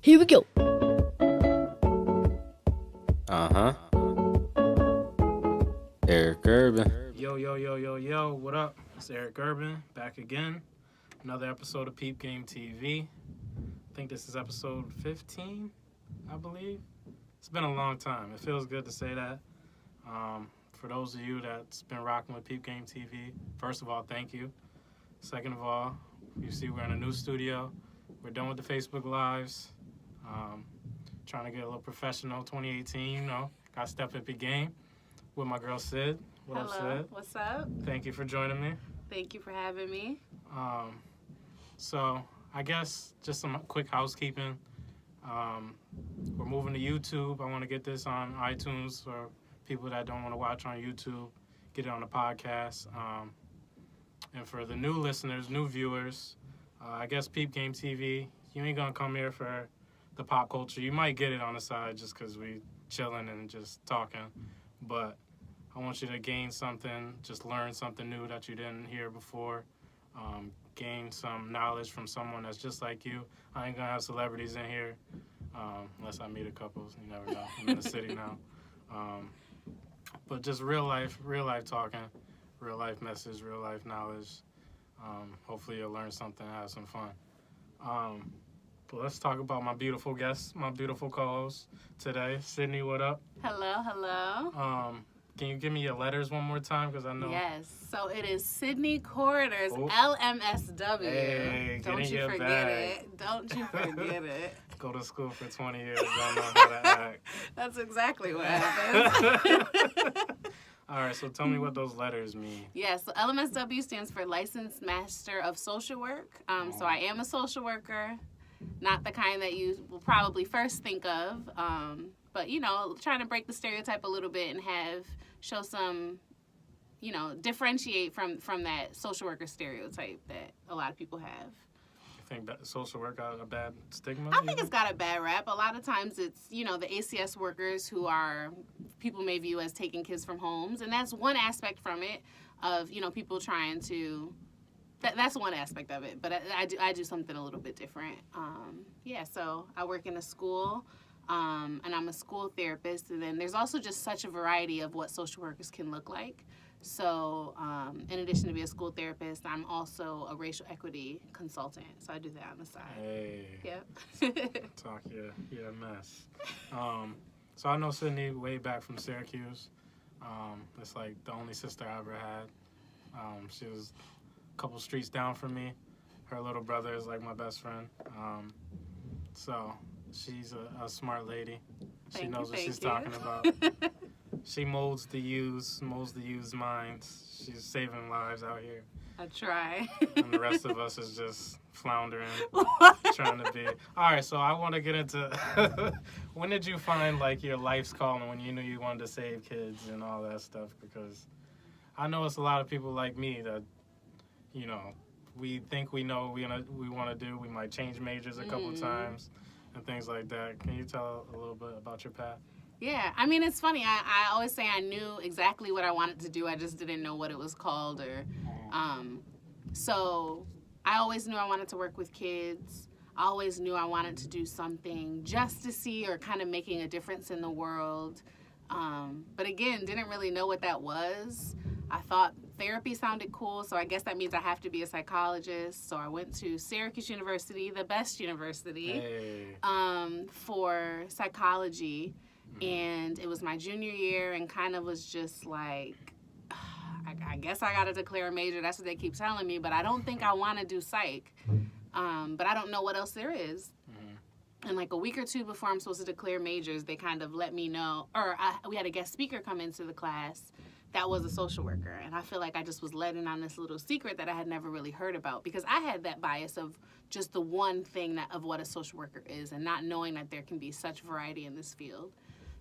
Here we go. Aarick Urban. Yo, what up? It's Aarick Urban, back again. Another episode of Peep Game TV. I think this is episode 15, I believe. It's been a long time. It feels good to say that. For those of you that's been rocking with Peep Game TV, first of all, thank you. Second of all, you see we're in a new studio. We're done with the Facebook Lives. Trying to get a little professional 2018, you know. Got to step up your game with my girl Sid. What up, Sid? What's up? Thank you for joining me. Thank you for having me. So I guess just some quick housekeeping. We're moving to YouTube. I want to get this on iTunes for people that don't want to watch on YouTube. Get it on the podcast. And for the new listeners, new viewers, I guess Peep Game TV, you ain't going to come here for the pop culture. You might get it on the side just because we chilling and just talking. But I want you to gain something, just learn something new that you didn't hear before. Gain some knowledge from someone that's just like you. I ain't going to have celebrities in here unless I meet a couple. You never know. I'm in the city now. But just real life talking, real life message, real life knowledge. Hopefully you'll learn something and have some fun. But let's talk about my beautiful guest, my beautiful co-host today. Sydney, what up? Hello. Can you give me your letters one more time? Because I know. Yes. So it is Sydnee Corriders, Oh. LMSW. Hey, Don't get in you your forget bag. it. Don't you forget it. Go to school for 20 years. I know how to act. That's exactly what happens. All right, so tell me what those letters mean. Yeah, so LMSW stands for Licensed Master of Social Work. So I am a social worker, not the kind that you will probably first think of, but, you know, trying to break the stereotype a little bit and show some, you know, differentiate from that social worker stereotype that a lot of people have. You think that social work got a bad stigma? I think it's got a bad rap. A lot of times it's, you know, the ACS workers who are, people may view as taking kids from homes. And that's one aspect from it of, you know, people trying to, that's one aspect of it. But I do something a little bit different. So I work in a school and I'm a school therapist. And then there's also just such a variety of what social workers can look like. So in addition to being a school therapist, I'm also a racial equity consultant. So I do that on the side. Hey. Yep. Talk your mess. So I know Sydney way back from Syracuse. It's like the only sister I ever had. She was a couple streets down from me. Her little brother is like my best friend. So she's a smart lady. She knows what she's talking about. She molds the youth's minds. She's saving lives out here. I try. And the rest of us is just floundering, trying to be. All right, so I want to get into when did you find like your life's calling, when you knew you wanted to save kids and all that stuff? Because I know it's a lot of people like me that, you know, we think we know what we want to do. We might change majors a couple times and things like that. Can you tell a little bit about your path? Yeah, I mean, it's funny. I always say I knew exactly what I wanted to do. I just didn't know what it was called. So I always knew I wanted to work with kids. I always knew I wanted to do something just to see or kind of making a difference in the world. But again, didn't really know what that was. I thought therapy sounded cool, so I guess that means I have to be a psychologist. So I went to Syracuse University, the best university, for psychology. And it was my junior year and kind of was just like, I guess I got to declare a major. That's what they keep telling me. But I don't think I want to do psych. But I don't know what else there is. And like a week or two before I'm supposed to declare majors, they kind of let me know. We had a guest speaker come into the class that was a social worker. And I feel like I just was let in on this little secret that I had never really heard about. Because I had that bias of just the one thing of what a social worker is and not knowing that there can be such variety in this field.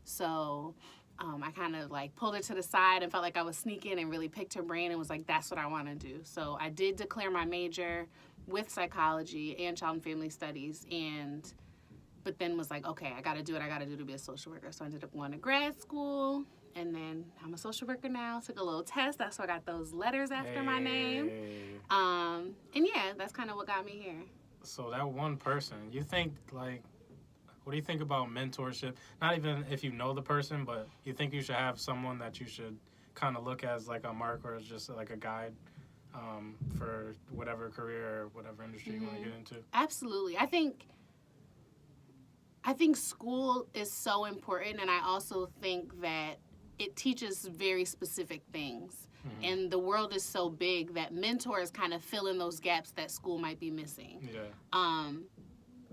So I kind of like pulled her to the side and felt like I was sneaking and really picked her brain and was like, that's what I want to do. So I did declare my major with psychology and child and family studies, but then was like, okay, I got to do what I got to do to be a social worker. So I ended up going to grad school, and then I'm a social worker now. Took a little test. That's why I got those letters after my name. And yeah, that's kind of what got me here. So that one person, you think like What do you think about mentorship? Not even if you know the person, but you think you should have someone that you should kind of look at as like a mark or as just like a guide for whatever career or whatever industry you want to get into? Absolutely. I think school is so important, and I also think that it teaches very specific things. And the world is so big that mentors kind of fill in those gaps that school might be missing. Yeah.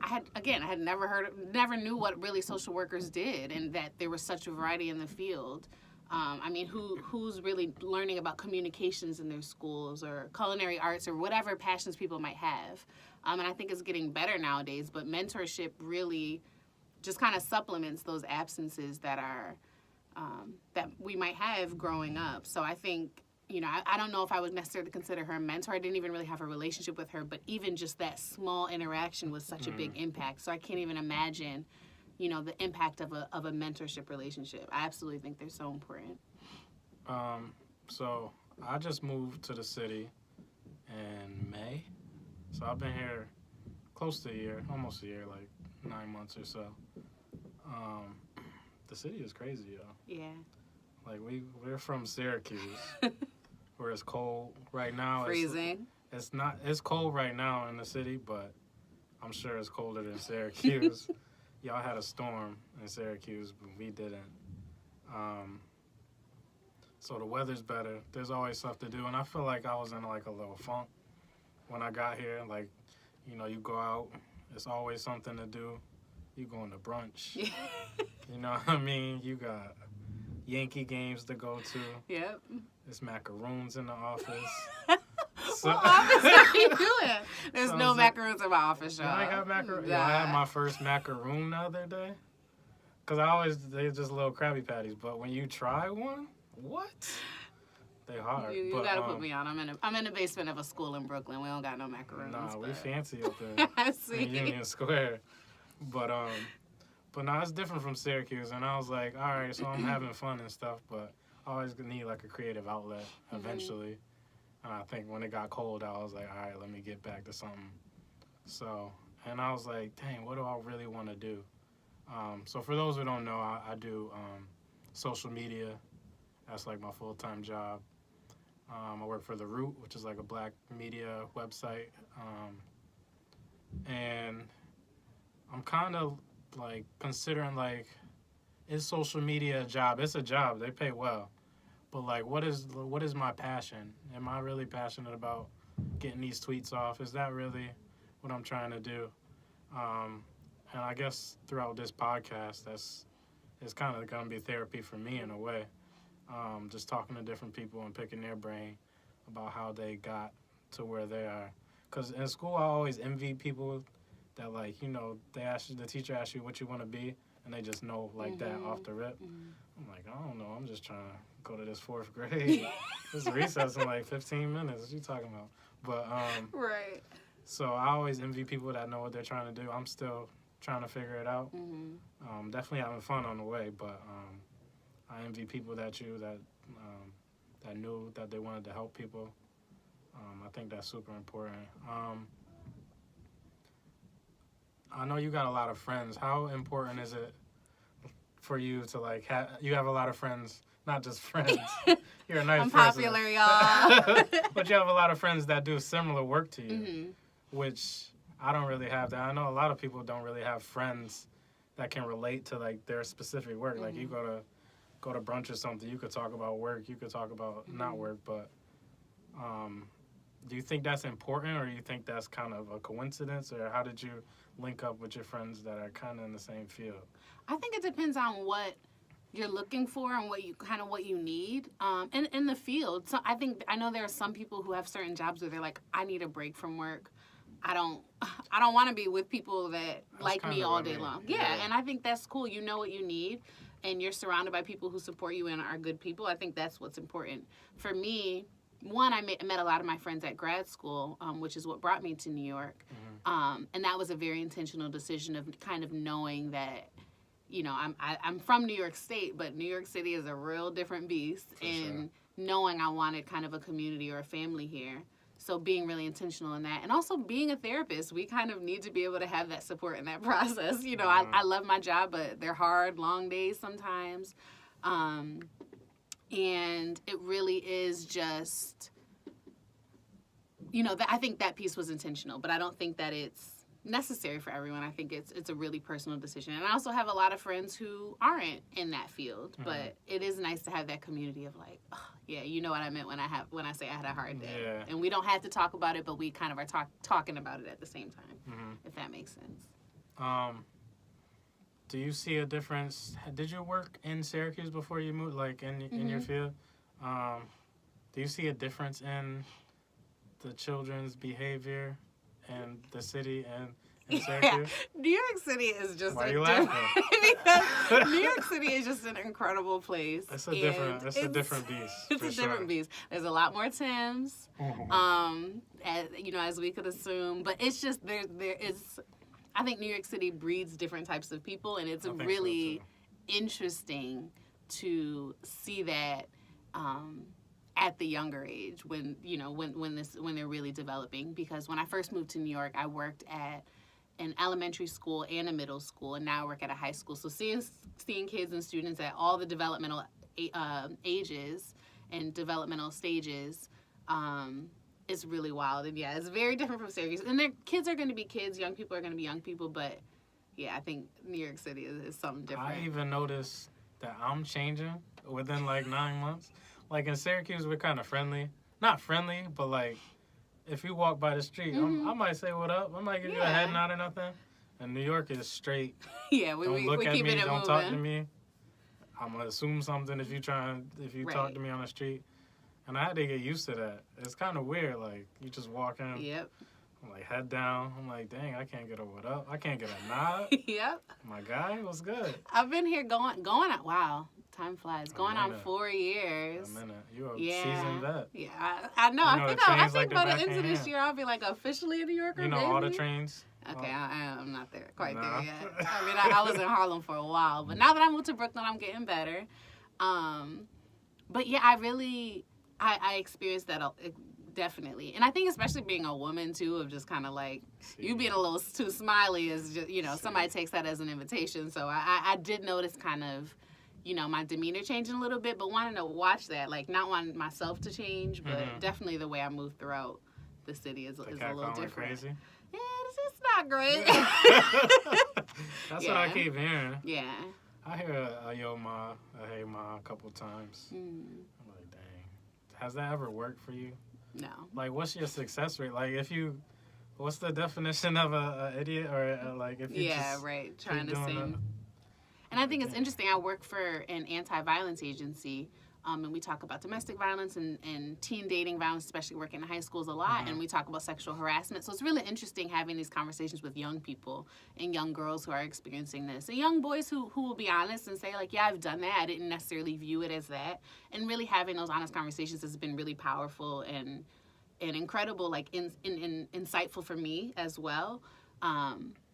I had never knew what really social workers did, and that there was such a variety in the field. Who's really learning about communications in their schools or culinary arts or whatever passions people might have? And I think it's getting better nowadays, but mentorship really just kind of supplements those absences that are that we might have growing up. So I think, I don't know if I would necessarily consider her a mentor. I didn't even really have a relationship with her, but even just that small interaction was such a big impact. So I can't even imagine, the impact of a mentorship relationship. I absolutely think they're so important. So I just moved to the city in May. So I've been here close to a year, almost a year, like 9 months or so. The city is crazy, yo. Yeah. Like we're from Syracuse, where it's cold right now. Freezing. It's cold right now in the city, but I'm sure it's colder than Syracuse. Y'all had a storm in Syracuse, but we didn't. So the weather's better. There's always stuff to do, and I feel like I was in like a little funk when I got here. Like, you go out, it's always something to do. You going to brunch. You know what I mean? You got Yankee games to go to. Yep. There's macaroons in the office. What office are you doing? There's no macaroons in my office, y'all. I got macaroons. Yeah, I had my first macaroon the other day. Because they're just little Krabby Patties. But when you try one, what? They hard. You gotta put me on. I'm in the basement of a school in Brooklyn. We don't got no macaroons. Nah, we fancy up there. I see. In Union Square. But no, it's different from Syracuse. And I was like, all right, so I'm having fun and stuff, but I always need like a creative outlet eventually. And I think when it got cold, I was like, all right, let me get back to something. So, and I was like, dang, what do I really want to do? So for those who don't know, I do social media. That's like my full-time job. I work for The Root, which is like a black media website. And I'm kind of like considering like, is social media a job? It's a job. They pay well. But like, what is my passion? Am I really passionate about getting these tweets off? Is that really what I'm trying to do? And I guess throughout this podcast, it's kind of going to be therapy for me in a way. Just talking to different people and picking their brain about how they got to where they are. Because in school, I always envy people that, like, the teacher asks you what you want to be, and they just know like that off the rip. I'm like, I don't know. I'm just trying to go to this 4th grade. This recess in like 15 minutes. What you talking about? But right. So I always envy people that know what they're trying to do. I'm still trying to figure it out. Definitely having fun on the way, but I envy people that knew that they wanted to help people. I think that's super important. I know you got a lot of friends. How important is it for you to like you have a lot of friends, not just friends. You're a nice I'm person. popular, y'all. But you have a lot of friends that do similar work to you, which I don't really have that. I know a lot of people don't really have friends that can relate to like their specific work. Like you go to brunch or something, you could talk about work, you could talk about not work, but do you think that's important, or do you think that's kind of a coincidence, or how did you link up with your friends that are kind of in the same field? I think it depends on what you're looking for and what you need in the field. So I know there are some people who have certain jobs where they're like, I need a break from work. I don't want to be with people that like me all day long. Yeah, and I think that's cool. You know what you need, and you're surrounded by people who support you and are good people. I think that's what's important. For me, one, I met a lot of my friends at grad school, which is what brought me to New York. And that was a very intentional decision of kind of knowing that, I'm from New York State, but New York City is a real different beast. Knowing I wanted kind of a community or a family here. So being really intentional in that, and also being a therapist, we kind of need to be able to have that support in that process. You know, I love my job, but they're hard, long days sometimes. And it really is just, you know, I think that piece was intentional, but I don't think that it's necessary for everyone. I think it's a really personal decision. And I also have a lot of friends who aren't in that field, but it is nice to have that community of like, oh, yeah, you know what I meant when I say I had a hard day. Yeah. And we don't have to talk about it, but we kind of are talking about it at the same time, if that makes sense. Do you see a difference? Did you work in Syracuse before you moved, like in your field? Do you see a difference in the children's behavior and the city and Syracuse? New York City is just Why are you laughing? because New York City is just an incredible place. It's a different beast. It's a different beast. There's a lot more Tims, as we could assume, but it's just there is. I think New York City breeds different types of people, and it's really interesting to see that at the younger age when they're really developing. Because when I first moved to New York, I worked at an elementary school and a middle school, and now I work at a high school. So seeing kids and students at all the developmental ages and developmental stages is really wild. And yeah, it's very different from Syracuse. And their kids are going to be kids, young people are going to be young people, but yeah, I think New York City is something different. I even noticed that I'm changing within like 9 months. Like in Syracuse, we're kind of friendly. Not friendly, but like if you walk by the street, I might say what up. I might give you a head nod or nothing. And New York is straight. Yeah, we keep it moving. Don't talk to me. I'm gonna assume something if you talk to me on the street. And I had to get used to that. It's kind of weird. Like you just walk in. Yep. I'm like head down. I'm like, dang, I can't get a what up. I can't get a nod. Yep. My guy, what's good? I've been here going on. Wow. Time flies. Going on 4 years. A minute. You're a seasoned vet. Yeah, I know. I think by the end of this year, I'll be like officially a New Yorker. You know all the trains? Okay, I'm not there quite there yet. I mean, I was in Harlem for a while, but now that I moved to Brooklyn, I'm getting better. But yeah, I experienced that definitely, and I think especially being a woman too, of just kind of like you being a little too smiley is just somebody takes that as an invitation. So I did notice kind of. My demeanor changing a little bit, but wanting to watch that, like not wanting myself to change, but definitely the way I move throughout the city is a little different. Crazy? Yeah, it's not great. That's what I keep hearing. Yeah. I hear a yo ma, a hey ma a couple times. I'm like, dang. Has that ever worked for you? No. Like, what's your success rate? Like, what's the definition of a idiot or like if you trying to sing. And I think it's interesting. I work for an anti-violence agency, and we talk about domestic violence and teen dating violence, especially working in high schools a lot, and we talk about sexual harassment. So it's really interesting having these conversations with young people and young girls who are experiencing this, and young boys who will be honest and say, like, yeah, I've done that. I didn't necessarily view it as that. And really having those honest conversations has been really powerful and incredible, like, insightful for me as well.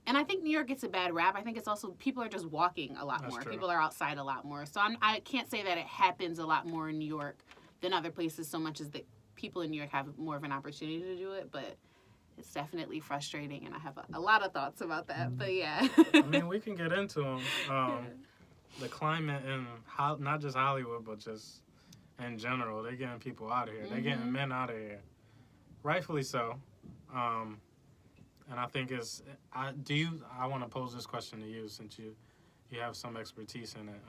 And I think New York gets a bad rap. I think it's also people are just walking a lot more. True. People are outside a lot more. So I can't say that it happens a lot more in New York than other places so much as that people in New York have more of an opportunity to do it. But it's definitely frustrating, and I have a lot of thoughts about that. But yeah. I mean, we can get into them. The climate in not just Hollywood, but just in general, they're getting people out of here. They're getting men out of here. Rightfully so. And I think I want to pose this question to you since you have some expertise in it.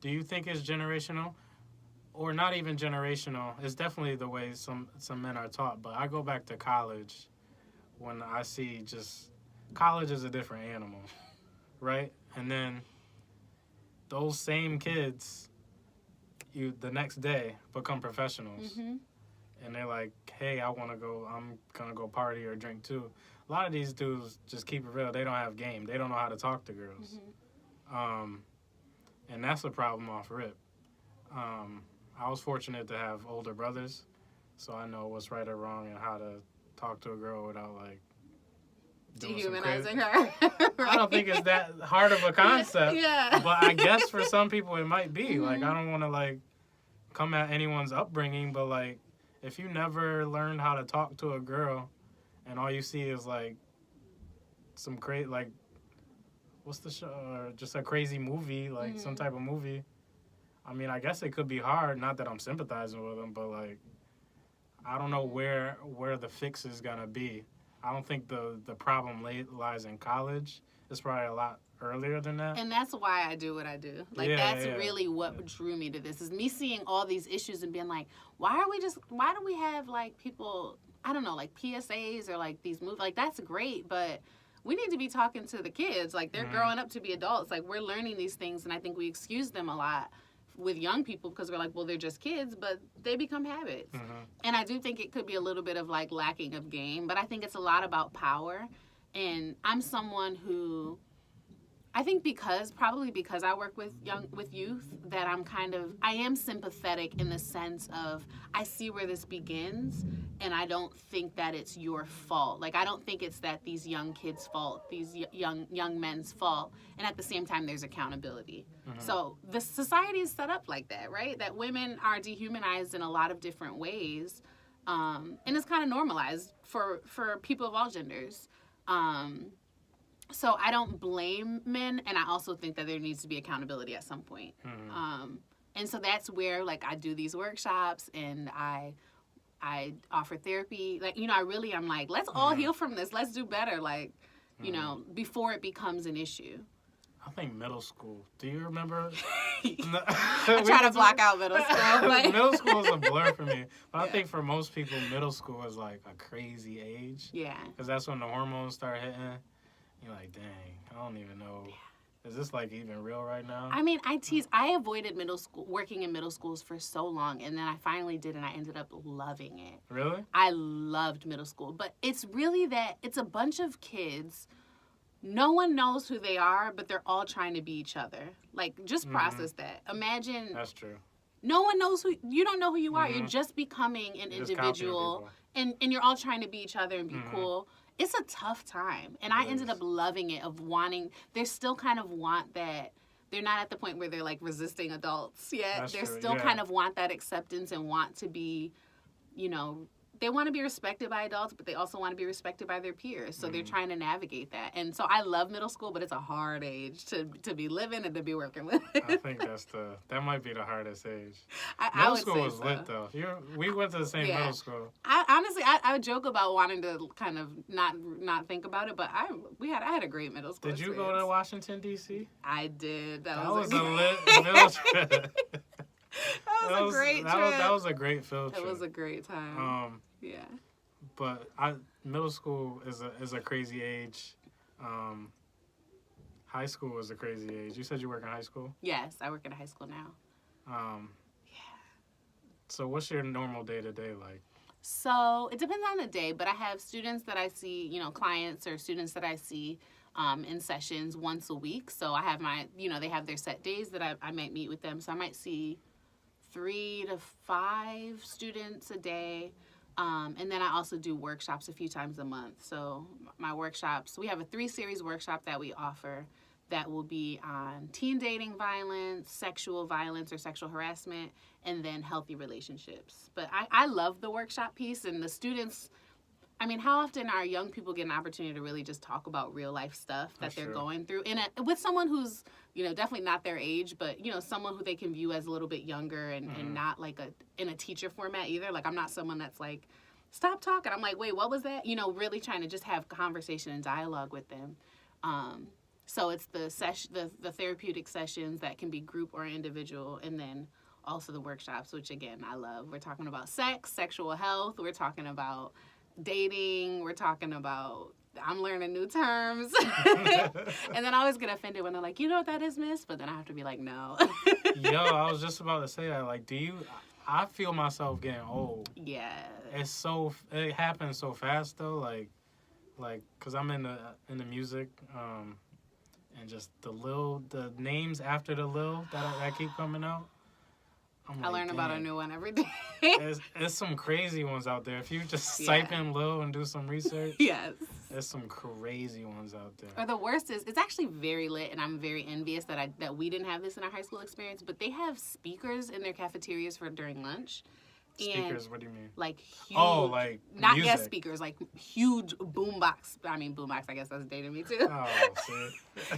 Do you think it's generational or not even generational? It's definitely the way some men are taught, but I go back to college when I see college is a different animal, right? And then those same kids, the next day become professionals. And they're like, hey, I'm going to go party or drink too. A lot of these dudes just keep it real. They don't have game. They don't know how to talk to girls. And that's a problem off rip. I was fortunate to have older brothers, so I know what's right or wrong and how to talk to a girl without, like, dehumanizing her. Right? I don't think it's that hard of a concept. Yeah. But I guess for some people it might be. Like, I don't want to, like, come at anyone's upbringing, but, like, if you never learned how to talk to a girl, and all you see is like some crazy, like, what's the show? Just a crazy movie, like some type of movie. I mean, I guess it could be hard. Not that I'm sympathizing with them, but like, I don't know where the fix is gonna be. I don't think the problem lies in college. It's probably a lot earlier than that. And that's why I do what I do. Like, that's really what drew me to this, is me seeing all these issues and being like, why do we have, like, people, I don't know, like PSAs or, like, these movies? Like, that's great, but we need to be talking to the kids. Like, they're growing up to be adults. Like, we're learning these things, and I think we excuse them a lot with young people because we're like, well, they're just kids, but they become habits. And I do think it could be a little bit of, like, lacking of game, but I think it's a lot about power. And I'm someone who, I think probably because I work with youth, that I am sympathetic in the sense of I see where this begins, and I don't think that it's your fault. Like, I don't think it's that these young kids' fault, these young men's fault, and at the same time there's accountability. So the society is set up like that, right? That women are dehumanized in a lot of different ways, and it's kind of normalized for people of all genders. So I don't blame men, and I also think that there needs to be accountability at some point. And so that's where, like, I do these workshops, and I offer therapy. Like, you know, I'm like, let's all heal from this. Let's do better, like, you know, before it becomes an issue. I think middle school. Do you remember? I try to block out middle school. But middle school is a blur for me. But I think for most people, middle school is like a crazy age. Yeah. Because that's when the hormones start hitting. You're like, dang, I don't even know. Is this, like, even real right now? I mean, I avoided working in middle schools for so long, and then I finally did, and I ended up loving it. Really? I loved middle school. But it's really that it's a bunch of kids. No one knows who they are, but they're all trying to be each other. Like, just process that. Imagine. That's true. No one knows you don't know who you are. You're just becoming an individual, and you're all trying to be each other and be cool. It's a tough time, and I ended up loving it, they still kind of want that. They're not at the point where they're, like, resisting adults yet. They still kind of want that acceptance and want to be, you know, they want to be respected by adults, but they also want to be respected by their peers. So they're trying to navigate that. And so I love middle school, but it's a hard age to be living and to be working with. I think that might be the hardest age. I would school say was so. Lit, though. We went to the same middle school. I joke about wanting to kind of not think about it, but I had a great middle school. Did you experience. go to Washington, D.C.? I did. That was a lit middle trip. That was a great trip. That was a great field trip. It was a great time. Yeah. But middle school is a crazy age. High school is a crazy age. You said you work in high school? Yes, I work in a high school now. So what's your normal day-to-day like? So it depends on the day, but I have students that I see, you know, clients or students that I see in sessions once a week. So I have they have their set days that I might meet with them. So I might see 3 to 5 students a day. And then I also do workshops a few times a month. So my workshops, we have a 3-series workshop that we offer that will be on teen dating violence, sexual violence or sexual harassment, and then healthy relationships. But I love the workshop piece, and the students, I mean, how often are young people get an opportunity to really just talk about real life stuff that they're going through with someone who's, you know, definitely not their age, but, you know, someone who they can view as a little bit younger and not like in a teacher format either. Like, I'm not someone that's like, stop talking. I'm like, wait, what was that? You know, really trying to just have conversation and dialogue with them. So it's the therapeutic sessions that can be group or individual, and then also the workshops, which again, I love. We're talking about sex, sexual health. We're talking about dating. We're talking about, I'm learning new terms. And then I always get offended when they're like, you know what that is, miss? But then I have to be like, no. Yo, I was just about to say that. Like, I feel myself getting old. Yeah. It happens so fast though. Like, cause I'm in the music, and just the names after the Lil that keep coming out. I learn about a new one every day. There's some crazy ones out there. If you just type in Lil and do some research, yes, there's some crazy ones out there. Or the worst is, it's actually very lit, and I'm very envious that we didn't have this in our high school experience. But they have speakers in their cafeterias for during lunch Speakers, what do you mean? Like huge. Oh, like not music. guest speakers, like huge boombox. I mean, boombox. I guess that's dating me too. Oh, see.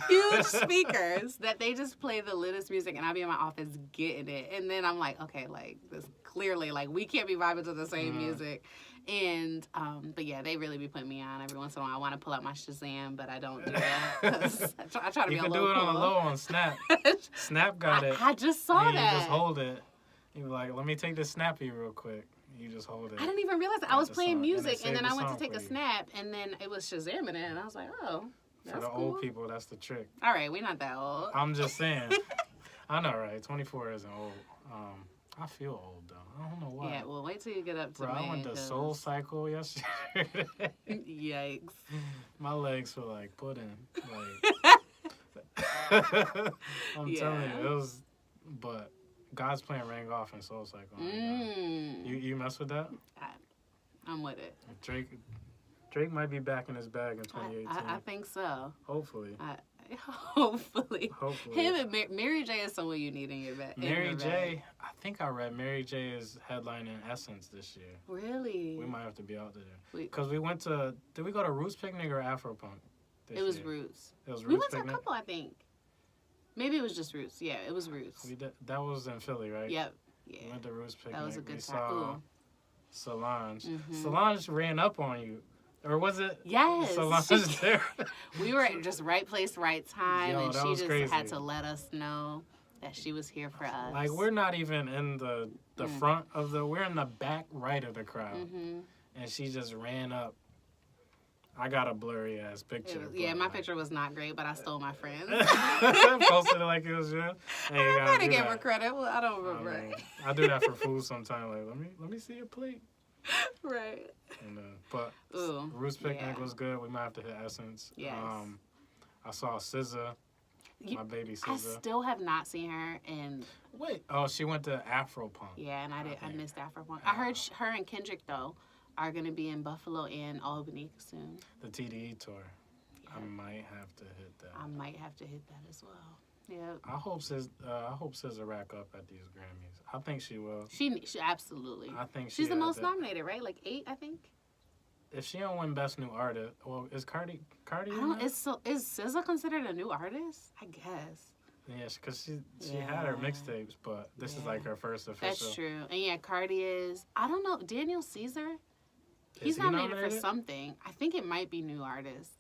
Huge speakers that they just play the littest music, and I'll be in my office getting it, and then I'm like, okay, like this clearly, like we can't be vibing to the same music, and but yeah, they really be putting me on every once in a while. I want to pull out my Shazam, but I don't do that 'cause I try to You be a can little do it on the cool. low on Snap. Snap got it. I just saw and that. You just hold it. You be like, let me take this snappy real quick. You just hold it. I didn't even realize that. I was the playing song, and it music, and saved then the I went to song take for a you. snap, and then it was Shazam in it, and I was like, oh, that's For the cool. old people, that's the trick. All right, we're not that old. I'm just saying. I know, right? 24 isn't old. I feel old, though. I don't know why. Yeah, well, wait till you get up to Bro, me. I went to 'cause- Soul Cycle yesterday. Yikes. My legs were like pudding. Like, I'm telling Yeah. you, it was. But God's Plan rang off in Soul Cycle. You mess with that? I'm with it. Drake might be back in his bag in 2018. I think so. Hopefully. Hopefully. Hopefully. Him and Mary J is someone you need in your bag. Mary J. I think I read Mary J. is headlining Essence this year. Really? We might have to be out there. Wait. Because we went to. Did we go to Roots Picnic or Afropunk? It was year? Roots. It was Roots We went to a Picnic. couple, I think. Maybe it was just Roots. Yeah, it was Roots. That was in Philly, right? Yep. We Yeah. went to Roots Picnic. That was a good we time. saw Ooh. Solange. Mhm. Solange ran up on you. Or was it Yes. Solange there? We were at just right place, right time, Yo, and that she was just crazy. had to let us know that she was here for us. Like, we're not even in the front of we're in the back right of the crowd. Mhm. And she just ran up. I got a blurry ass picture. Yeah, but, my like, picture was not great, but I stole my friend's. posted it like it was yours. Hey, you I gotta gotta do give that. her credit. Well, I don't I remember. mean, I do that for food sometimes. Like, let me see your plate. Right. And, but Ooh, Roots Picnic yeah. was good. We might have to hit Essence. Yes. I saw SZA, my baby I SZA. still have not seen her, and Wait, oh, she went to Afropunk. yeah, and I think. missed Afropunk. I heard her and Kendrick though are gonna be in Buffalo and Albany soon. The TDE tour. Yeah. I might have to hit that. I might have to hit that as well. Yeah. I hope SZA rack up at these Grammys. I think she will. She absolutely. I think She's the had most that. nominated, right? Like 8, I think. If she don't win Best New Artist, well, is Cardi I in don't. that? Is SZA considered a new artist? I guess. Yes, because she had her Yeah. mixtapes, but this is Yeah. like her first official. That's true. And yeah, Cardi is. I don't know. Daniel Caesar. Is He's he nominated for nominated? something. I think it might be new artist.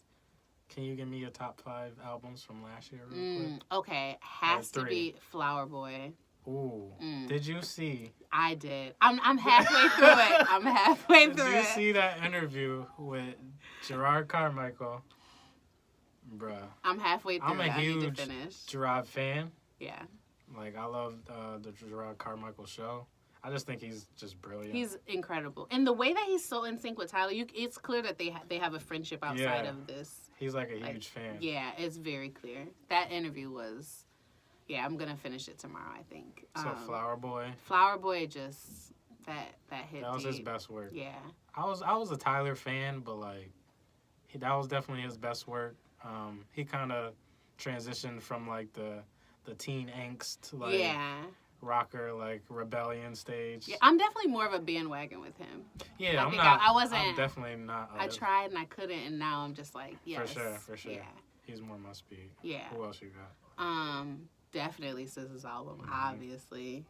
Can you give me your top 5 albums from last year real quick? Okay, has to 3. be Flower Boy. Ooh. Mm. Did you see? I did. I'm halfway through it. I'm halfway Did through you it. see that interview with Gerard Carmichael? Bruh. I'm halfway through I'm a it. I need huge to finish. Gerard fan. Yeah. Like, I love the Gerard Carmichael show. I just think he's just brilliant. He's incredible. And the way that he's so in sync with Tyler, it's clear that they have a friendship outside Yeah. of this. He's like a Like, huge fan. Yeah, it's very clear. That interview was, yeah, I'm going to finish it tomorrow, I think. So Flower Boy, Flower Boy just, that hit that was his deep. best work. Yeah. I was a Tyler fan, but like, that was definitely his best work. He kind of transitioned from like the teen angst, like Yeah. rocker, like rebellion stage. Yeah, I'm definitely more of a bandwagon with him. Yeah, I I'm think not. I wasn't- I'm definitely not. I tried and I couldn't, and now I'm just like, yes. For sure. Yeah. He's more my speed. Yeah. Who else you got? Definitely SZA's album, Mm-hmm. obviously.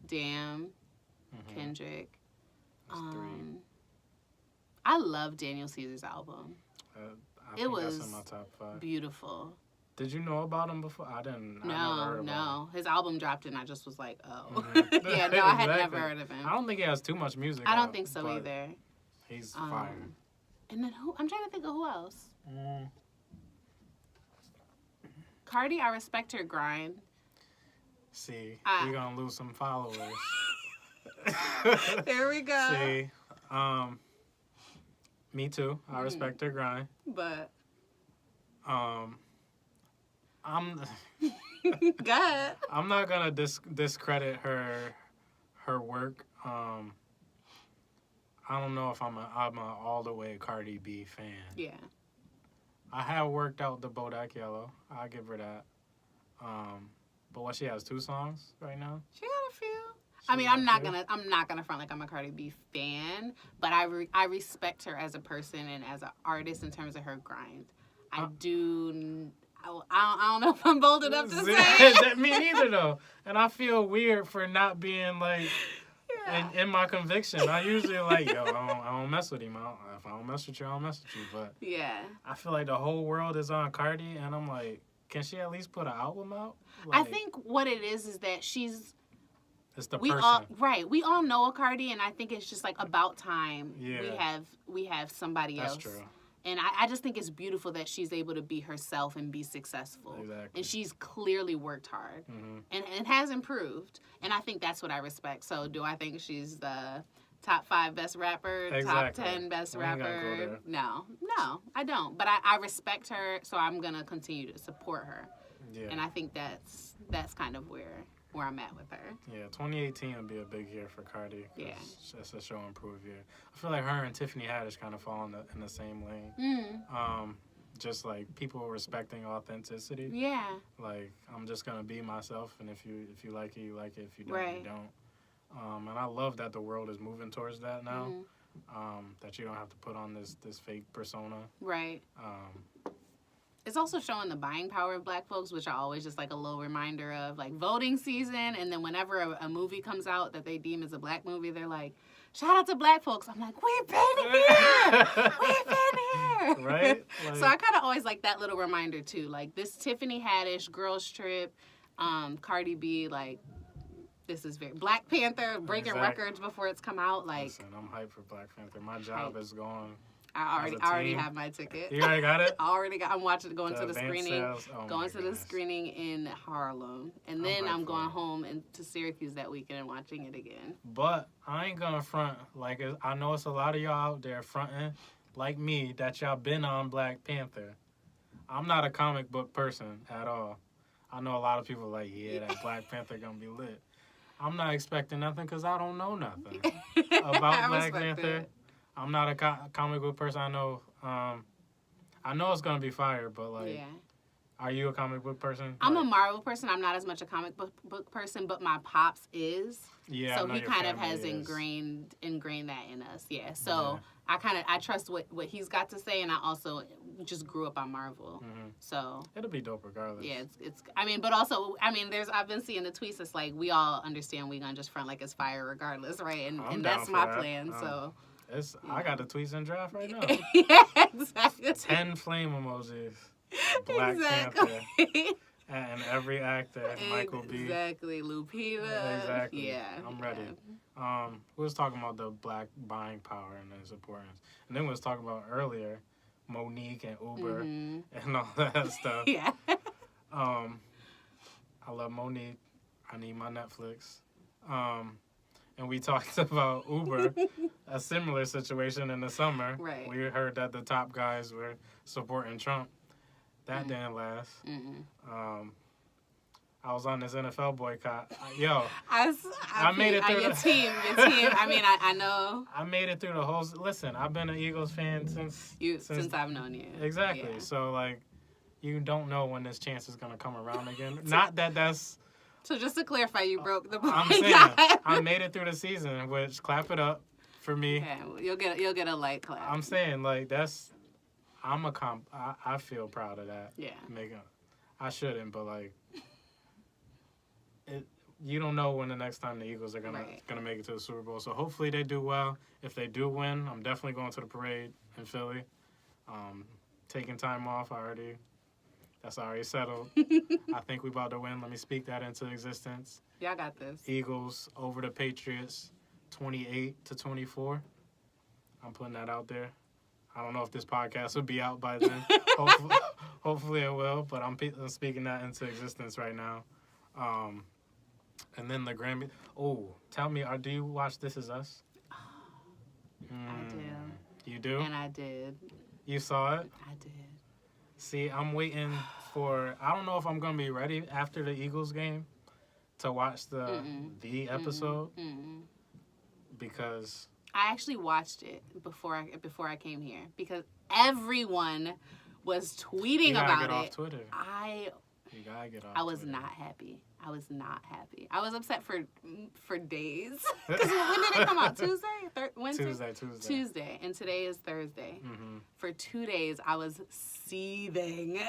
Damn, Kendrick. That's 3. I love Daniel Caesar's album. I it think was that's in my top 5. Beautiful. Did you know about him before? I didn't. I never heard No, about him. no. His album dropped and I just was like, oh. Mhm. Yeah, no, I had Exactly. never heard of him. I don't think he has too much music. I don't out, think so but either. He's fire. And then who? I'm trying to think of who else. Mm. Cardi, I respect her grind. See, Ah. we're gonna lose some followers. There we go. See, me too. I respect her grind. But I'm go ahead. I'm not gonna discredit her work. I don't know if I'm a all the way Cardi B fan. Yeah. I have worked out the Bodak Yellow. I'll give her that. But what, she has 2 songs right now? She got a few. I mean, I'm not gonna front like I'm a Cardi B fan, but I respect her as a person and as an artist in terms of her grind. I don't know if I'm bold enough to say it. Me neither, though. And I feel weird for not being like in my conviction. I usually like, yo, I don't mess with him. If I don't mess with you, I don't mess with you. But yeah, I feel like the whole world is on Cardi, and I'm like, can she at least put an album out? I think what it is that she's. It's the person. We all know a Cardi, and I think it's just like about time Yeah. we have somebody else. That's true. And I just think it's beautiful that she's able to be herself and be successful. Exactly. And she's clearly worked hard Mm-hmm. and has improved. And I think that's what I respect. So do I think she's the top 5 best rapper, Exactly. top 10 best We ain't gotta go rapper? there. No, I don't. But I respect her, so I'm going to continue to support her. Yeah. And I think that's kind of where I'm at with her. Yeah, 2018 will be a big year for Cardi. Yeah. It's a show improved year. I feel like her and Tiffany Haddish kind of fall in the same lane. Just like people respecting authenticity. Yeah. Like, I'm just gonna be myself, and if you like it, you like it. If you don't, Right. you don't. And I love that the world is moving towards that now. That you don't have to put on this fake persona. Right. It's also showing the buying power of Black folks, which are always just like a little reminder of like voting season. And then whenever a movie comes out that they deem as a Black movie, they're like, shout out to Black folks. I'm like, we've been here. We've been here. Right? So I kind of always like that little reminder too. Like this Tiffany Haddish, Girls Trip, Cardi B, like this is very Black Panther breaking records before it's come out. Like, listen, I'm hyped for Black Panther. My job is going. I already have my ticket. You already got it? I'm watching, going to the screening. Oh Going to the screening in Harlem. And then I'm going home to Syracuse that weekend and watching it again. But I ain't gonna front. Like, I know it's a lot of y'all out there fronting, like me, that y'all been on Black Panther. I'm not a comic book person at all. I know a lot of people like, yeah, that Black Panther gonna be lit. I'm not expecting nothing because I don't know nothing about Black Panther. I'm not a comic book person. I know it's gonna be fire, but like, Yeah. Are you a comic book person? I'm a Marvel person. I'm not as much a comic book person, but my pops is. Yeah. So he kind of has ingrained that in us. Yeah. So I trust what he's got to say, and I also just grew up on Marvel. Mm-hmm. So it'll be dope regardless. yeah, it's. I mean, but also, I mean, I've been seeing the tweets. It's like we all understand we gonna just front like it's fire regardless, right? And that's my plan. So. I got the tweets in draft right now. Yeah, exactly. 10 flame emojis. Black Panther. And every actor, Michael B. Exactly, Lupita. Exactly. Yeah. I'm ready. We was talking about the Black buying power and its importance. And then we was talking about earlier, Monique and Uber and all that stuff. Yeah. I love Monique. I need my Netflix. And we talked about Uber, a similar situation in the summer. Right. We heard that the top guys were supporting Trump. That didn't last. I was on this NFL boycott. I made it through your team. I mean, I know. I made it through the whole. Listen, I've been an Eagles fan since I've known you. Exactly. Yeah. So like, you don't know when this chance is gonna come around again. Not that that's. So just to clarify, you broke the boycott. I'm saying I made it through the season, which clap it up for me. Okay, you'll get a light clap. I'm saying like that's. I feel proud of that. Yeah. I shouldn't, but like. You don't know when the next time the Eagles are gonna make it to the Super Bowl. So hopefully they do well. If they do win, I'm definitely going to the parade in Philly. Taking time off that's already settled. I think we about to win. Let me speak that into existence. Y'all got this. Eagles over the Patriots, 28-24. I'm putting that out there. I don't know if this podcast will be out by then. Hopefully it will, but I'm speaking that into existence right now. And then the Grammy. Oh, tell me, do you watch This Is Us? I do. You do? And I did. You saw it? I did. See, I'm waiting for. I don't know if I'm gonna be ready after the Eagles game to watch the episode because I actually watched it before I came here because everyone was tweeting about get it. off Twitter. You gotta get off. I was Twitter. not happy. I was not happy. I was upset for days. Because when did it come out? Tuesday? Wednesday? Tuesday. And today is Thursday. Mm-hmm. For 2 days, I was seething.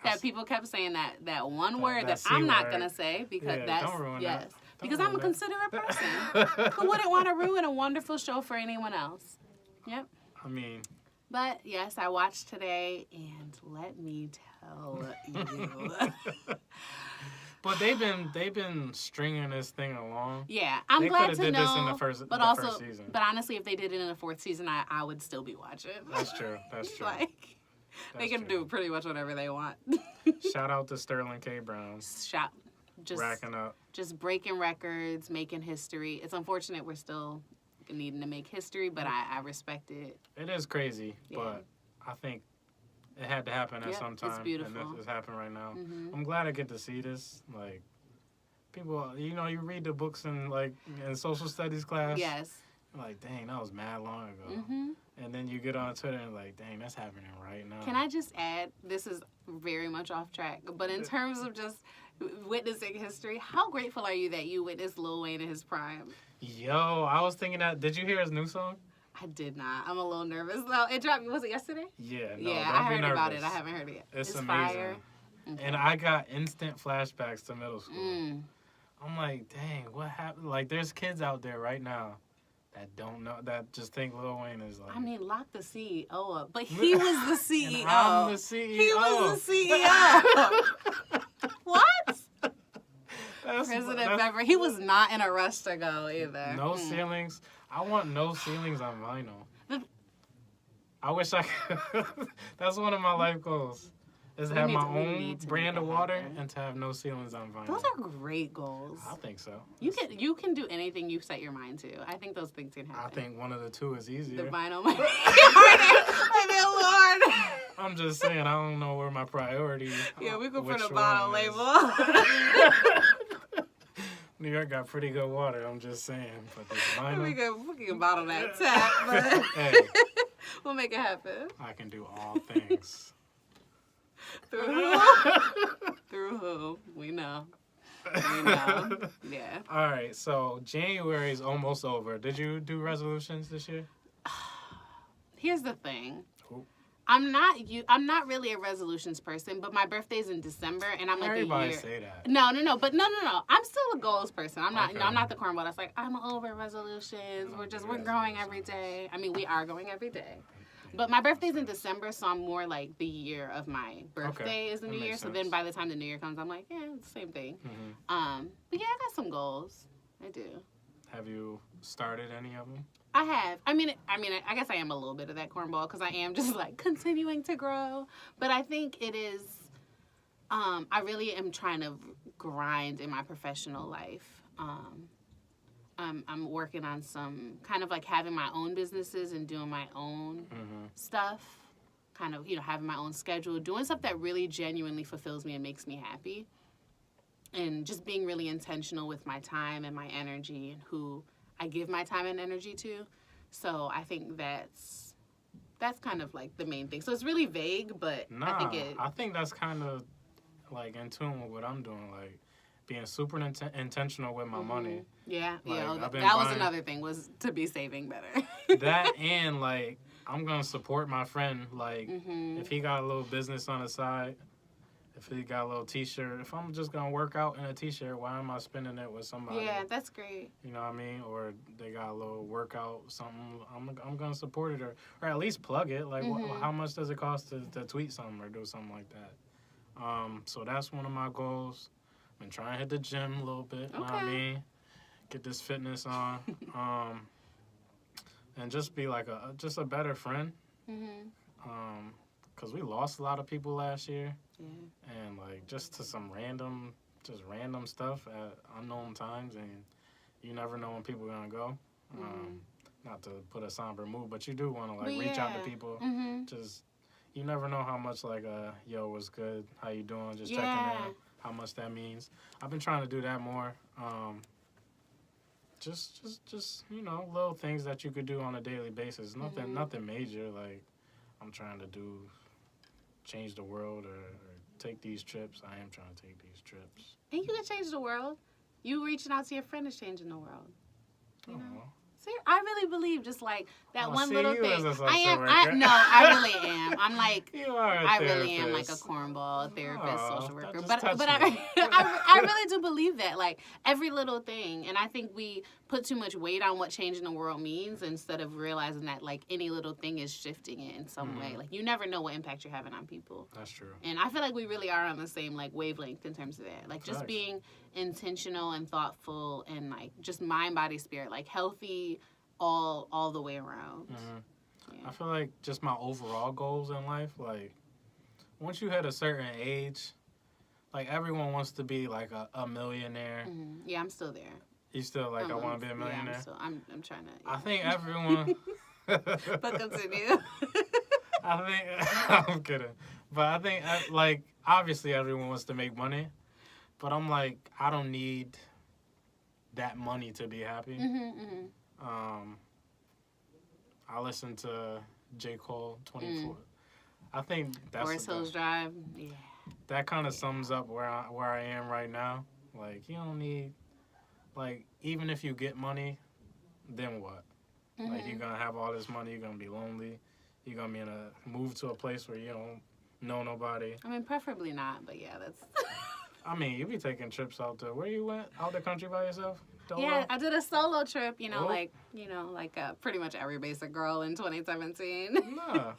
That people kept saying that one word that I'm not going to say because that's, don't ruin yes. that. Because I'm a considerate person who wouldn't want to ruin a wonderful show for anyone else. Yep. I mean. But yes, I watched today, and let me tell you. But they've been stringing this thing along. Yeah, I'm glad to did know. This in the first season. But honestly, if they did it in the 4th season, I would still be watching. That's true. That's true. Like, they can do pretty much whatever they want. Shout out to Sterling K. Brown. Just racking up. Just breaking records, making history. It's unfortunate we're still needing to make history, but I respect it. It is crazy, but I think it had to happen at some time. It's beautiful. And it's happening right now. Mm-hmm. I'm glad I get to see this. Like, people, you read the books in social studies class. Yes. Like, dang, that was mad long ago. Mm-hmm. And then you get on Twitter and like, dang, that's happening right now. Can I just add, this is very much off track, but in terms of just witnessing history, how grateful are you that you witnessed Lil Wayne in his prime? Yo, I was thinking that. Did you hear his new song? I did not. I'm a little nervous though. It dropped. Was it yesterday? Yeah. No, yeah, don't I be heard nervous. about it. I haven't heard it yet. It's amazing. Fire. Okay. And I got instant flashbacks to middle school. I'm like, dang, what happened? Like, there's kids out there right now that don't know, that just think Lil Wayne is like. I mean, lock the CEO up, but he was the CEO. And I'm the CEO. He was the CEO. What? President Beverly. He was not in a rush to go either. No ceilings. I want no ceilings on vinyl. I wish I could. That's one of my life goals. Is to have my own brand of water and to have no ceilings on vinyl. Those are great goes. I think so. You can do anything you set your mind to. I think those things can happen. I think one of the two is easier. The vinyl might be Lord. I'm just saying, I don't know where my priority. Yeah, we could put a bottle label. New York got pretty good water. I'm just saying, but this vinyl. We can bottle that tap, but hey, we'll make it happen. I can do all things. Through who? Through who? We know. We know. Yeah. All right, so January is almost over. Did you do resolutions this year? Here's the thing. Ooh. I'm not really a resolutions person, but my birthday's in December, and I'm like Everybody a year. say that. No, but no. I'm still a goals person. I'm not. Okay. No, I'm not the cornball that's like I'm over resolutions. We're growing every day. I mean, we are growing every day. But my birthday's in December, so I'm more like the year of my birthday is the New Year. So then by the time the New Year comes, I'm like, yeah, it's the same thing. Mm-hmm. But yeah, I got some goals. I do. Have you started any of them? I have. I mean, I guess I am a little bit of that cornball because I am just like continuing to grow. But I think it is. I really am trying to grind in my professional life. I'm working on some kind of like having my own businesses and doing my own stuff. Kind of, having my own schedule, doing stuff that really genuinely fulfills me and makes me happy. And just being really intentional with my time and my energy and who I give my time and energy to. So I think that's kind of like the main thing. So it's really vague, but I think that's kind of like in tune with what I'm doing, like being super intentional with my money. Yeah, like, that was another thing, was to be saving better. That and like I'm gonna support my friend. Like if he got a little business on the side. If he got a little T-shirt, if I'm just going to work out in a T-shirt, why am I spending it with somebody? Yeah, that's great. You know what I mean? Or they got a little workout, something. I'm going to support it or at least plug it. Like, how much does it cost to tweet something or do something like that? So that's one of my goals. I've been trying to hit the gym a little bit. You know what I mean? Get this fitness on. And just be like just a better friend. Because we lost a lot of people last year. Yeah. And like just to some random stuff at unknown times, and you never know when people are gonna go. Not to put a somber mood, but you do want to like reach out to people. Just you never know how much like yo, what's good, how you doing, just checking in, how much that means. I've been trying to do that more. Just little things that you could do on a daily basis. Nothing major. Like I'm trying to do change the world or take these trips, I am trying to take these trips. And you can change the world. You reaching out to your friend is changing the world. You know? See, I really believe just like that one little thing. I really am. I'm like, I really am like a cornball, therapist, social worker. But I really do believe that, like every little thing. And I think we put too much weight on what changing the world means instead of realizing that like any little thing is shifting it in some way. Like you never know what impact you're having on people. That's true. And I feel like we really are on the same like wavelength in terms of that. Like just being intentional and thoughtful and like just mind, body, spirit, like healthy all the way around. I feel like just my overall goals in life, like once you hit a certain age, like everyone wants to be like a millionaire. Yeah, I'm still there. You still like I want to be a millionaire? Yeah, I'm trying to. Yeah. I think everyone. But continue. I think I'm kidding, but I think like obviously everyone wants to make money, but I'm like I don't need that money to be happy. I listened to J. Cole 24. I think that's Forest Hills Drive. Yeah. That kind of sums up where I am right now. Like you don't need, like even if you get money, then what? Like you're gonna have all this money, you're gonna be lonely, you're gonna be move to a place where you don't know nobody. I mean, preferably not, but yeah, that's. I mean, you be taking trips out to where you went out the country by yourself. Yeah, I did a solo trip, like pretty much every basic girl in 2017. But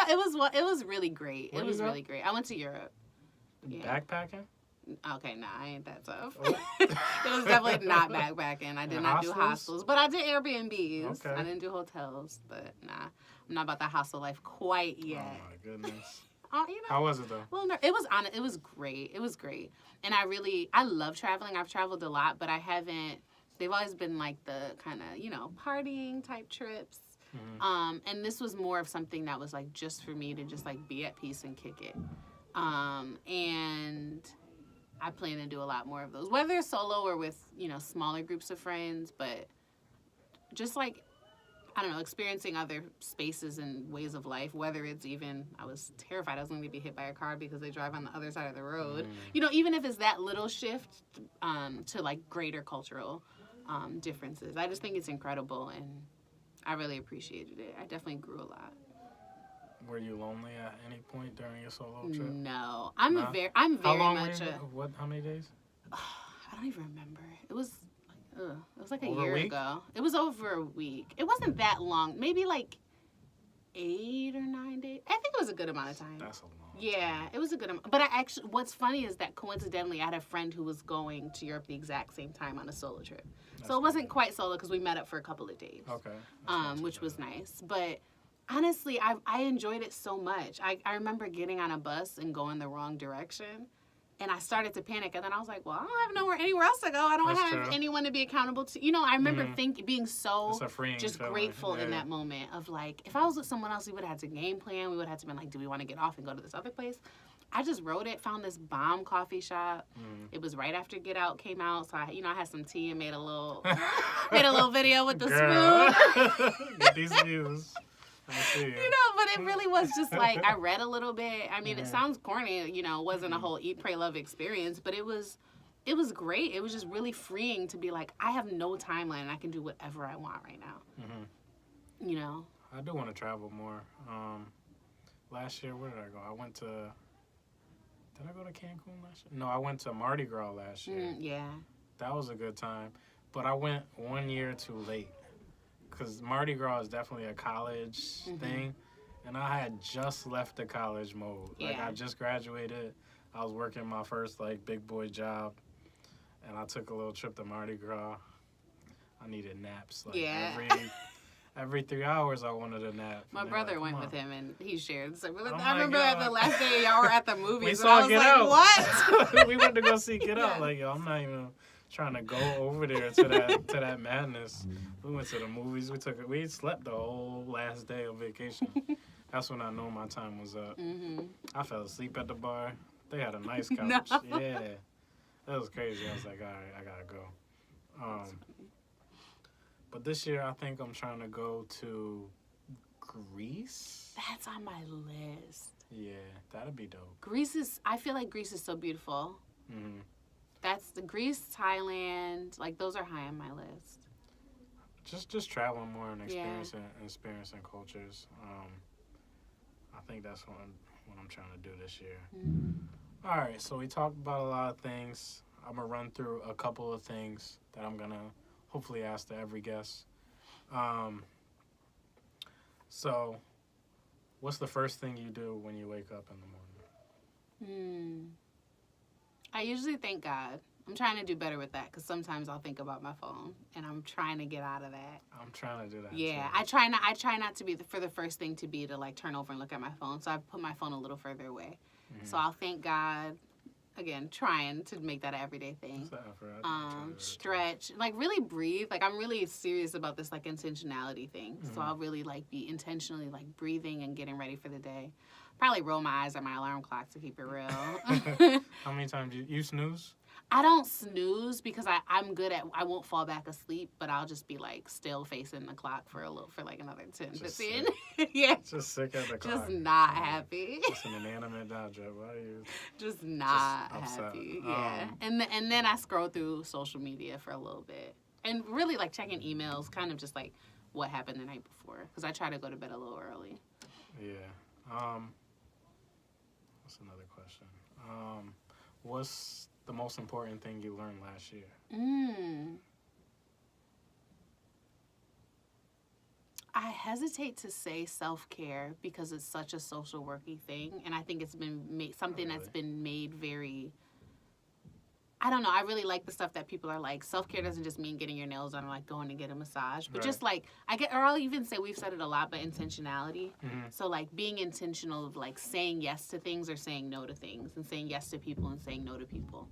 it was really great. It was really great. I went to Europe. Yeah. Backpacking? Okay, nah, I ain't that tough. It was definitely not backpacking. I did not do hostels, but I did Airbnbs. Okay. I didn't do hotels, but nah, I'm not about that hostel life quite yet. Oh my goodness. How was it though? Well, no, it was great. It was great. And I love traveling. I've traveled a lot, but they've always been like the kind of, partying type trips. And this was more of something that was like just for me to just like be at peace and kick it. And I plan to do a lot more of those, whether solo or with, smaller groups of friends, but just like, I don't know, experiencing other spaces and ways of life, whether it's even, I was terrified I was going to be hit by a car because they drive on the other side of the road. Even if it's that little shift to like greater cultural differences. I just think it's incredible and I really appreciated it. I definitely grew a lot. Were you lonely at any point during your solo trip? No. I'm very How long much were you, how many days? I don't even remember. It was like a year ago. It was over a week. It wasn't that long. Maybe like 8 or 9 days. I think it was a good amount of time. That's a long time. It was a good amount. But what's funny is that coincidentally, I had a friend who was going to Europe the exact same time on a solo trip. So it wasn't quite solo because we met up for a couple of days. Okay. Which was nice. But honestly, I enjoyed it so much. I remember getting on a bus and going the wrong direction. And I started to panic, and then I was like, well, I don't have anywhere else to go. I don't have anyone to be accountable to. I remember being so just grateful in that moment of, like, if I was with someone else, we would have had to game plan. We would have to been like, do we want to get off and go to this other place? I just wrote it, found this bomb coffee shop. It was right after Get Out came out, so I had some tea and made a little video with the spoon. Get these views. But it really was just like, I read a little bit. I mean, it sounds corny, it wasn't a whole eat, pray, love experience, but it was great. It was just really freeing to be like, I have no timeline and I can do whatever I want right now. I do want to travel more. Last year, where did I go? Did I go to Cancun last year? No, I went to Mardi Gras last year. Yeah. That was a good time. But I went 1 year too late. Because Mardi Gras is definitely a college thing. And I had just left the college mode. Like, I just graduated. I was working my first, like, big boy job. And I took a little trip to Mardi Gras. I needed naps. Like, every 3 hours, I wanted a nap. My brother went with him, and he shared. So I remember at the last day, y'all were at the movies. We saw Get Out. What? We went to go see Get Out. Like, yo, I'm not even trying to go over there to that madness. We went to the movies. We slept the whole last day of vacation. That's when I know my time was up. I fell asleep at the bar. They had a nice couch. No. Yeah, that was crazy. I was like, all right, I gotta go. But this year, I think I'm trying to go to Greece. That's on my list. Yeah, that'd be dope. I feel like Greece is so beautiful. Mm-hmm. That's the Greece, Thailand, like those are high on my list. Just traveling more and experiencing cultures. I think that's what I'm trying to do this year. Mm. All right, so we talked about a lot of things. I'm gonna run through a couple of things that I'm gonna hopefully ask to every guest. So, what's the first thing you do when you wake up in the morning? I usually thank God. I'm trying to do better with that because sometimes I'll think about my phone, and I'm trying to get out of that. I'm trying to do that. Yeah, too. I try not to be for the first thing to be to like turn over and look at my phone. So I put my phone a little further away. Mm-hmm. So I'll thank God. Again, trying to make that an everyday thing. What's the effort? I try to do it, too. Stretch, like really breathe. Like I'm really serious about this like intentionality thing. Mm-hmm. So I'll really like be intentionally like breathing and getting ready for the day. Probably roll my eyes at my alarm clock to keep it real. How many times you snooze? I don't snooze because I'm good at, I won't fall back asleep, but I'll just be like still facing the clock for like another 10, Just 15. Yeah. Just sick at the clock. Just not happy. It's an inanimate object. Why are you? Just not upset. happy. Yeah. And then I scroll through social media for a little bit. And really like checking emails, kind of just like what happened the night before. Because I try to go to bed a little early. Yeah. What's another question? What's the most important thing you learned last year? I hesitate to say self-care because it's such a social worky thing, and I think it's been something that's been made very, I don't know, I really like the stuff that people are like, self-care doesn't just mean getting your nails done or like going to get a massage, but just like, or I'll even say, we've said it a lot, but intentionality. Mm-hmm. So like being intentional of like saying yes to things or saying no to things, and saying yes to people and saying no to people.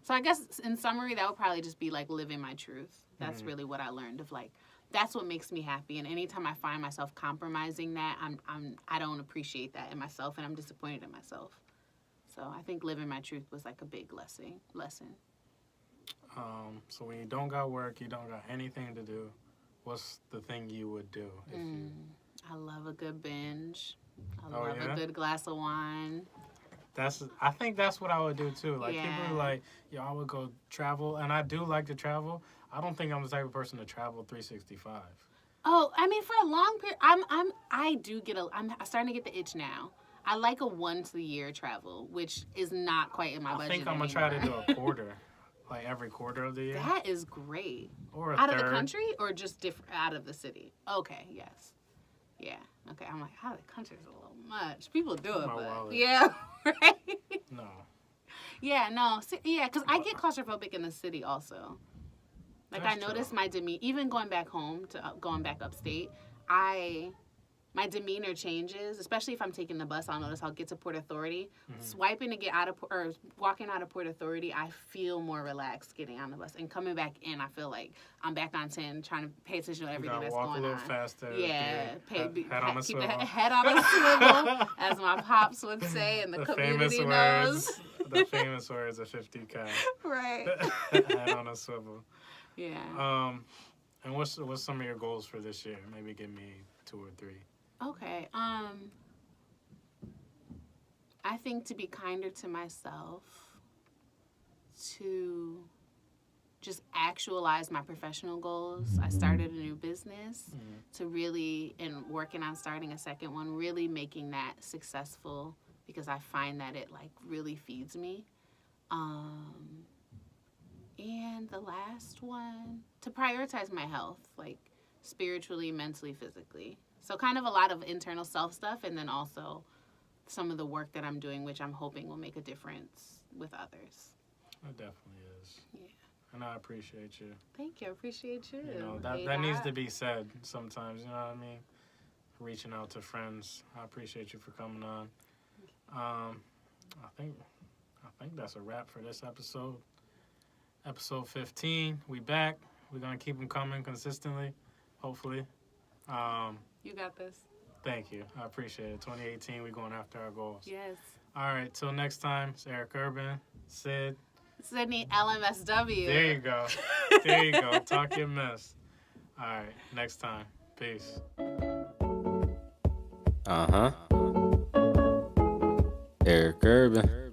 So I guess in summary, that would probably just be like living my truth. That's really what I learned of like, that's what makes me happy. And anytime I find myself compromising that, I don't appreciate that in myself, and I'm disappointed in myself. So I think living my truth was like a big lesson. So when you don't got work, you don't got anything to do, what's the thing you would do? If you... I love a good binge. I Oh, love yeah? a good glass of wine. I think that's what I would do too. Like people are like, yo, I would go travel, and I do like to travel. I don't think I'm the type of person to travel 365. Oh, I mean, for a long period, I'm starting to get the itch now. I like a once a year travel, which is not quite in my budget. I think I'm gonna try to do a quarter, like every quarter of the year. That is great. Or out of the country, or just different out of the city. Okay, yes, yeah. Okay, I'm like, out of the country is a little much. People do it, My but wallet. yeah, right. No. Yeah, no, yeah, because I get claustrophobic in the city also. Like That's I noticed true. my demeanor, even going back home going back upstate, my demeanor changes, especially if I'm taking the bus. I'll notice I'll get to Port Authority, swiping to get out of, or walking out of Port Authority, I feel more relaxed getting on the bus. And coming back in, I feel like I'm back on 10, trying to pay attention to everything that's going on. Walk a little faster. Yeah, head on a keep swivel. the head on a swivel, as my pops would say, and the community knows. The famous words of 50 Cal. Right. Head on a swivel. Yeah. And what's some of your goals for this year? Maybe give me 2 or 3. Okay. I think to be kinder to myself, to just actualize my professional goals. I started a new business to really, and working on starting a second one, really making that successful because I find that it like really feeds me. And the last one, to prioritize my health, like spiritually, mentally, physically. So kind of a lot of internal self stuff, and then also some of the work that I'm doing, which I'm hoping will make a difference with others. It definitely is. Yeah. And I appreciate you. Thank you. I appreciate you. You know, that needs to be said sometimes, you know what I mean? Reaching out to friends. I appreciate you for coming on. I think that's a wrap for this episode. Episode 15. We back. We're going to keep them coming consistently, hopefully. You got this. Thank you. I appreciate it. 2018, we're going after our goals. Yes. All right. Till next time, it's Aarick Urban, Sid. Sydnee LMSW. There you go. There you go. Talk your mess. All right. Next time. Peace. Uh-huh. Aarick Urban.